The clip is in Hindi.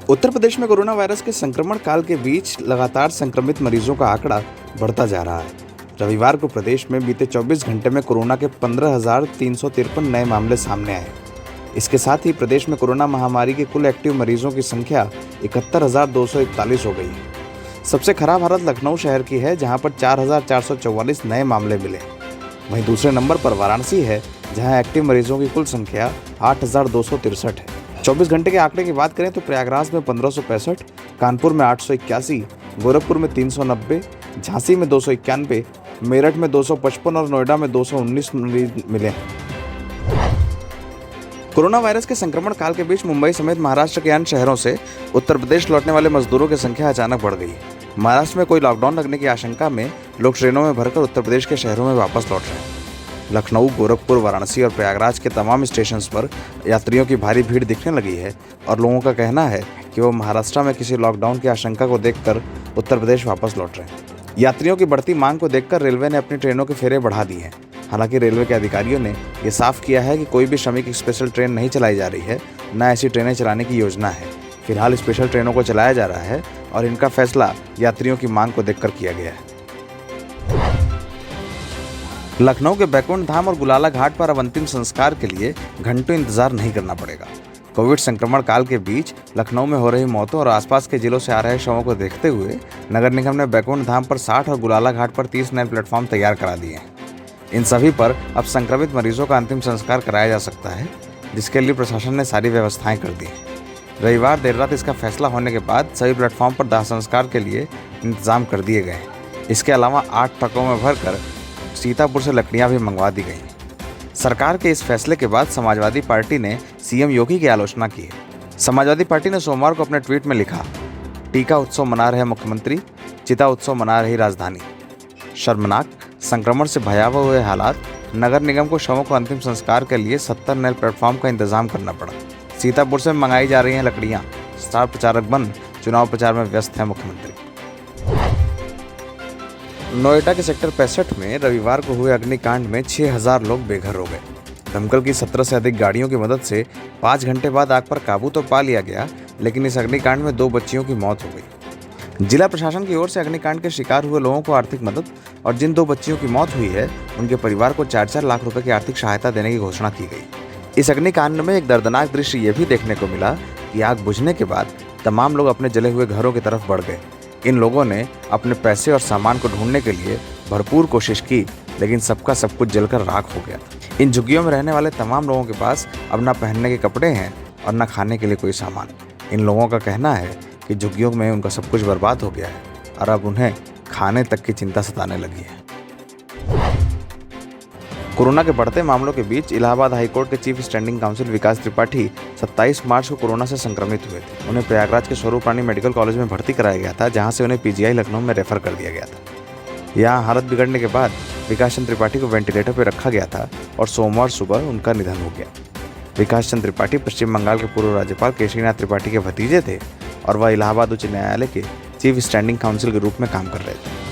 उत्तर प्रदेश में कोरोना वायरस के संक्रमण काल के बीच लगातार संक्रमित मरीजों का आंकड़ा बढ़ता जा रहा है। रविवार को प्रदेश में बीते 24 घंटे में कोरोना के 15,353 नए मामले सामने आए। इसके साथ ही प्रदेश में कोरोना महामारी के कुल एक्टिव मरीजों की संख्या 71,241 हो गई है। सबसे खराब हालत लखनऊ शहर की है, जहां पर 4,444 नए मामले मिले। वहीं दूसरे नंबर पर वाराणसी है, जहां एक्टिव मरीजों की कुल संख्या 8,263 है। 24 घंटे के आंकड़े की बात करें तो प्रयागराज में 1565, कानपुर में 881, गोरखपुर में 390, झांसी में 291, मेरठ में 255 और नोएडा में 219 मरीज मिले। कोरोना वायरस के संक्रमण काल के बीच मुंबई समेत महाराष्ट्र के अन्य शहरों से उत्तर प्रदेश लौटने वाले मजदूरों की संख्या अचानक बढ़ गई। महाराष्ट्र में कोई लॉकडाउन लगने की आशंका में लोग ट्रेनों में भरकर उत्तर प्रदेश के शहरों में वापस लौट रहे हैं। लखनऊ, गोरखपुर, वाराणसी और प्रयागराज के तमाम स्टेशंस पर यात्रियों की भारी भीड़ दिखने लगी है और लोगों का कहना है कि वो महाराष्ट्र में किसी लॉकडाउन की आशंका को देखकर उत्तर प्रदेश वापस लौट रहे हैं। यात्रियों की बढ़ती मांग को देखकर रेलवे ने अपनी ट्रेनों के फेरे बढ़ा दिए हैं। हालांकि रेलवे के अधिकारियों ने ये साफ किया है कि कोई भी श्रमिक स्पेशल ट्रेन नहीं चलाई जा रही है, न ऐसी ट्रेनें चलाने की योजना है। फिलहाल स्पेशल ट्रेनों को चलाया जा रहा है और इनका फैसला यात्रियों की मांग को देखकर किया गया है। लखनऊ के बैकुंठ धाम और गुलाला घाट पर अब अंतिम संस्कार के लिए घंटों इंतजार नहीं करना पड़ेगा। कोविड संक्रमण काल के बीच लखनऊ में हो रही मौतों और आसपास के जिलों से आ रहे शवों को देखते हुए नगर निगम ने बैकुंठ धाम पर 60 और गुलाला घाट पर 30 नए प्लेटफॉर्म तैयार करा दिए हैं। इन सभी पर अब संक्रमित मरीजों का अंतिम संस्कार कराया जा सकता है, जिसके लिए प्रशासन ने सारी व्यवस्थाएं कर दी हैं। रविवार देर रात इसका फैसला होने के बाद सभी प्लेटफॉर्म पर दाह संस्कार के लिए इंतजाम कर दिए गए हैं। इसके अलावा 8 ट्रकों में भरकर सीतापुर से लकड़ियां भी मंगवा दी गई। सरकार के इस फैसले के बाद समाजवादी पार्टी ने सीएम योगी की आलोचना की है। समाजवादी पार्टी ने सोमवार को अपने ट्वीट में लिखा, टीका उत्सव मना रहे मुख्यमंत्री, चिता उत्सव मना रही राजधानी। शर्मनाक, संक्रमण से भयावह हुए हालात, नगर निगम को शवों को अंतिम संस्कार के लिए 70 नए प्लेटफॉर्म का इंतजाम करना पड़ा। सीतापुर से मंगाई जा रही हैं लकड़ियाँ, स्टार प्रचारक बन चुनाव प्रचार में व्यस्त है मुख्यमंत्री। नोएडा के सेक्टर 65 में रविवार को हुए अग्निकांड में 6,000 लोग बेघर हो गए। दमकल की 17 से अधिक गाड़ियों की मदद से 5 घंटे बाद आग पर काबू तो पा लिया गया, लेकिन इस अग्निकांड में 2 बच्चियों की मौत हो गई। जिला प्रशासन की ओर से अग्निकांड के शिकार हुए लोगों को आर्थिक मदद और जिन 2 बच्चियों की मौत हुई है उनके परिवार को 4-4 लाख रुपए की आर्थिक सहायता देने की घोषणा की गई। इस अग्निकांड में एक दर्दनाक दृश्य ये भी देखने को मिला कि आग बुझने के बाद तमाम लोग अपने जले हुए घरों की तरफ बढ़ गए। इन लोगों ने अपने पैसे और सामान को ढूंढने के लिए भरपूर कोशिश की, लेकिन सबका सब कुछ जलकर राख हो गया। इन झुग्गियों में रहने वाले तमाम लोगों के पास अब ना पहनने के कपड़े हैं और ना खाने के लिए कोई सामान। इन लोगों का कहना है कि झुग्गियों में उनका सब कुछ बर्बाद हो गया है और अब उन्हें खाने तक की चिंता सताने लगी है। कोरोना के बढ़ते मामलों के बीच इलाहाबाद हाईकोर्ट के चीफ स्टैंडिंग काउंसिल विकास त्रिपाठी 27 मार्च को कोरोना से संक्रमित हुए थे। उन्हें प्रयागराज के स्वरूप रानी मेडिकल कॉलेज में भर्ती कराया गया था, जहां से उन्हें पीजीआई लखनऊ में रेफर कर दिया गया था। यहां हालत बिगड़ने के बाद विकास चंद्र त्रिपाठी को वेंटिलेटर पर रखा गया था और सोमवार सुबह उनका निधन हो गया। विकास चंद्र त्रिपाठी पश्चिम बंगाल के पूर्व राज्यपाल केशरीनाथ त्रिपाठी के भतीजे थे और वह इलाहाबाद उच्च न्यायालय के चीफ स्टैंडिंग काउंसिल के रूप में काम कर रहे थे।